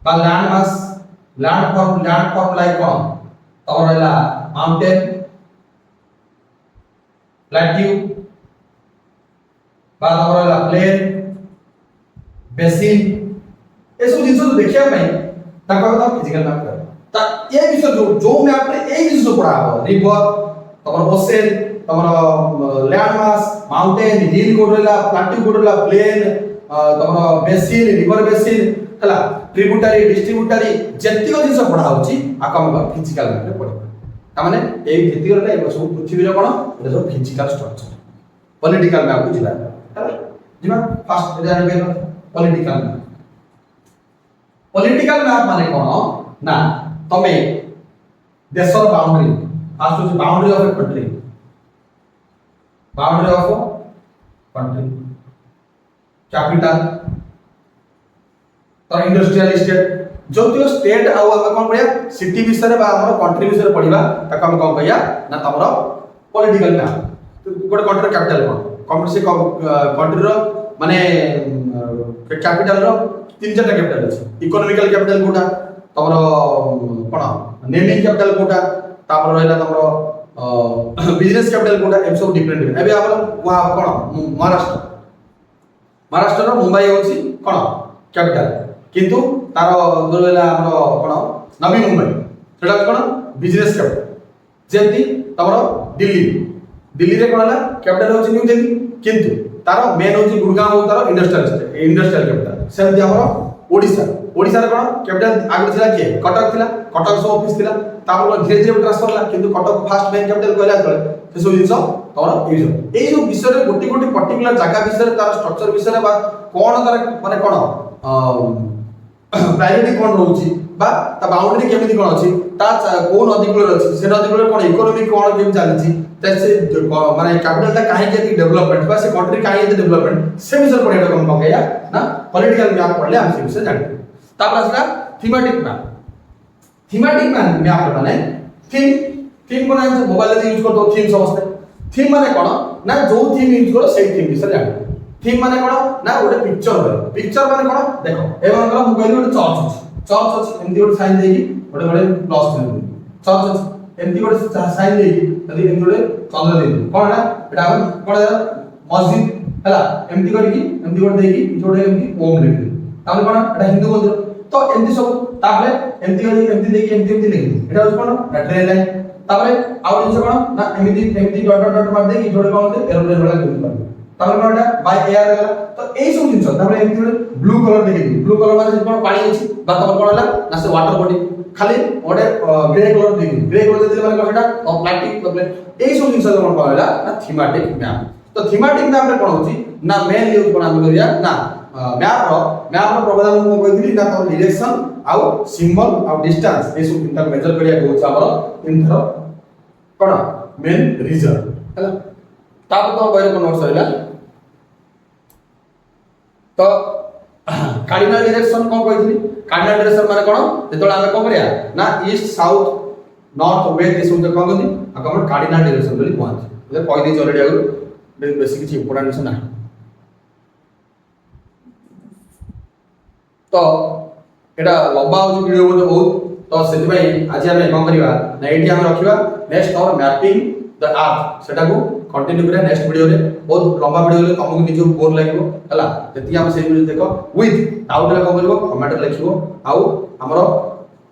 Speaker 1: बा लैंड फॉर्म लाइक कोन तमर हला माउंटेन प्लेट्यू बा तमर हला प्लेन बेसिन ए सब जिंस देखिया पई ताको तो फिजिकल मैप कर ता ए विषय जो मैप रे ए विषय पढ़ा हो रिवर तमर ओशन तमर लैंड मास माउंटेन हिल कोडला प्लेट्यू कोडला प्लेन तमर बेसिन रिवर बेसिन हला ट्रिब्यूटरी डिस्ट्रीब्यूटरी जतिको जिंस पढ़ा होची आकम फिजिकल मैप रे पढ़ा ता माने ए जतिको रे सब पृथ्वी रे कोन ए सब फिजिकल स्ट्रक्चर पॉलिटिकल मैप बुझिला हला जिमा फास्ट जाने पे पॉलिटिकल मैप पॉलिटिकल मैप माने कोन ना तमे देशर बाउंड्री फास्ट होची boundary of a country capital तो इंडस्ट्रियल स्टेट जो स्टेट आ कोन पढिया सिटी विषय रे बा हमर कंट्री विषय रे पढिबा ताका हम कोन कहिया ना तमरो पॉलिटिकल मैप गोटे कंट्री कैपिटल कोन से कंट्री रो माने कैपिटल रो तीन चार कैपिटल अछि इकोनॉमिकल कैपिटल कोटा तमरो कोन नेमिंग कैपिटल कोटा तापर रहला तमरो बिजनेस कैपिटल कोटा एम सब डिफरेंट एबे हमर वहा कोन महाराष्ट्र रो मुंबई होछि कोन कैपिटल किंतु तार जो रहला हमर कोन नवी मुंबई सेटा कोन बिजनेस कैपिटल जेंति तमरो दिल्ली रे कोन हला कैपिटल होछि न्यू दिल्ली किंतु तार मेन होछि गुड़गांव तार इंडस्ट्रियल कैपिटल सेमति हमर ओडिसा रे कोन कैपिटल आगे थिला के कटक सो ऑफिस थिला तापर धीरे धीरे ट्रांसफर ला किंतु कटक फास्ट मेन कैपिटल कहला तळे से सब जिंस तमर ए जो विषय रे गोटी पर्टिकुलर जगह विषय रे तार स्ट्रक्चर विषय रे बा कोन तार माने कोन प्रायोरिटी कोन रहउची बा ता बाउंड्री केमिति कोन अछि ता कोन नदी कूल अछि से नदी कूल कोन इकोनॉमी कोन केम चलछि तसे माने कैपिटल ता काहे के डेवलपमेंट बा से कंट्री काहे के डेवलपमेंट से विषय पढेटा कोन कहया ना पॉलिटिकल मैप पढले हम से विषय जानि तापर असला थीमेटिक मैप माने थीम कोन हम मोबाइल रे यूज करतो थीम समझते थीम माने कोन ना जो थीम यूज करो सेही थीम विषय जानि थीम माने कोन ना गोटे पिक्चर माने कोन देखो ए मानकर मोबाइल गोटे चर्च अछि एमदी गोटे साइन देकी गोटे प्लस चर्च अछि एमती गोटे साइन दे यदि एमती गोटे चंद्र दे कोन है एटा कोन मस्जिद हला एमती करकी एमती गोटे देकी जोडे एमती ओम लिख दे तापर कोन एटा हिंदू मंदिर तो एमती सब तापर एमती देकी एमती लिख दे एटा कोन ट्रेन लाइन तापर आउ जिंस कोन ना एमती डॉट डॉट मार देकी जोडे कोन दे एरोप्लेन वाला लिख दे तापर कोन एटा बाय एयर गला तो एई सब जिंस तापर एमती गोटे ब्लू कलर देकी ब्लू कलर माने कोन पानी अछि बा तापर कोन हला ना से वाटर बॉडी खाली गोटे ग्रे कलर देकी ग्रे कलर देले माने कोन एटा प्लास्टिक एई सब जिंस कोन कहला ना थीमेटिक मैप तो थीमेटिक मैप रे कोन होची ना मेन यूज कोन हम करिया ना मैप रो प्रबंधन को कहिली ना तो डायरेक्शन आउ सिंबल आउ डिस्टेंस ए सब तीनटा मेजर करिया को होचा हमर इनथर कोन मेन रीजन हला ताप तो बारे कोन नोट सरिला तो कार्डिनल डायरेक्शन कोन कहिली कार्डिनल डायरेक्शन माने कोन जेतोला हम कोन करिया ना ईस्ट साउथ नॉर्थ वेस्ट ए सब कोन कहिली हमर कार्डिनल डायरेक्शन बोली कहନ୍ତି जे कहि दे ऑलरेडी आगु बेसिक किसी इंपोर्टेंट ना तो एटा लंबा हो वीडियो बोले बहुत तो सेति भाई आज हम कोन करबा ना एठी हम रखिबा नेक्स्ट और मैपिंग द अर्थ सेटा को कंटिन्यू करा नेक्स्ट वीडियो रे बहुत लंबा वीडियो ले तुमको निजो बोर लागो हला जति हम से वीडियो देखो विथ डाउट ले कोन करबो कमेंट रे लिखिबो आउ हमरो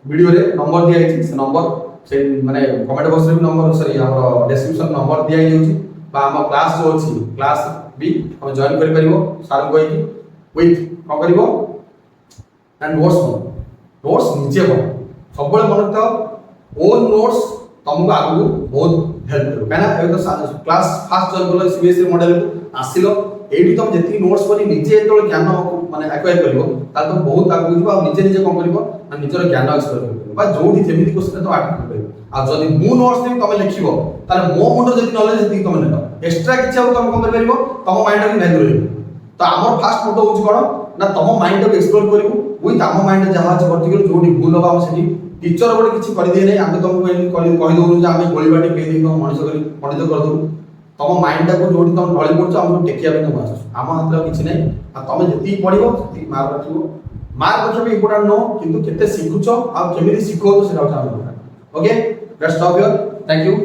Speaker 1: वीडियो रे नंबर दिया है से नंबर से माने कमेंट बॉक्स रे नंबर सॉरी हमरो डिस्क्रिप्शन नंबर दिया है बा हम क्लास जो अछि क्लास भी हम जॉइन करि परिबो सार को कि विथ को करिवो एंड नोट्स नीचे को सब बळे मन तो ओन नोट्स तुमको आगु बहुत हेल्प करो काना ए तो क्लास फास्ट जॉइन करलो सीबीएसई मॉडल को आसिलो एठी तुम जति नोट्स परि नीचे तो ज्ञान माने एक्वायर करिवो ता तो बहुत आगु जिवो आ नीचे कोन करिवो आ निजर ज्ञान एक्सप्लोर करिवो बा जोठी जेमिति क्वेश्चन तो अटेम्प्ट करिवो आ जदि मु नोट्स देम तमे लिखिवो ताले मो मुंड जदि नॉलेज जति तमे नेतो एक्स्ट्रा किछ आ तमे कोन करिवो तम माइंड को भैल्यू रहइबो तो हमर फास्ट मोटो होछ कोन ना तम माइंड को एक्सप्लोर करिवो विथ हम माइंड जहा छ पर्टिकुलर जोठी भूल होबा हम सेठी टीचर गोटे किछि करि दे नै हम तुमको कहि दउ जे हम गोली बाटी पे दिन मनुष्य करी पंडित कर दउ तम माइंड को जोठी तम ढळी पड़छ हम टेकिया पे तम आछ हम हाथ किछि नै आ तमे जति पढिबो जति मार्क रखिबो मार्क रखिबो इंपोर्टेंट नो किंतु केते सिखुछ आ केमिति सिखो तो सेटा छ okay let's stop here thank you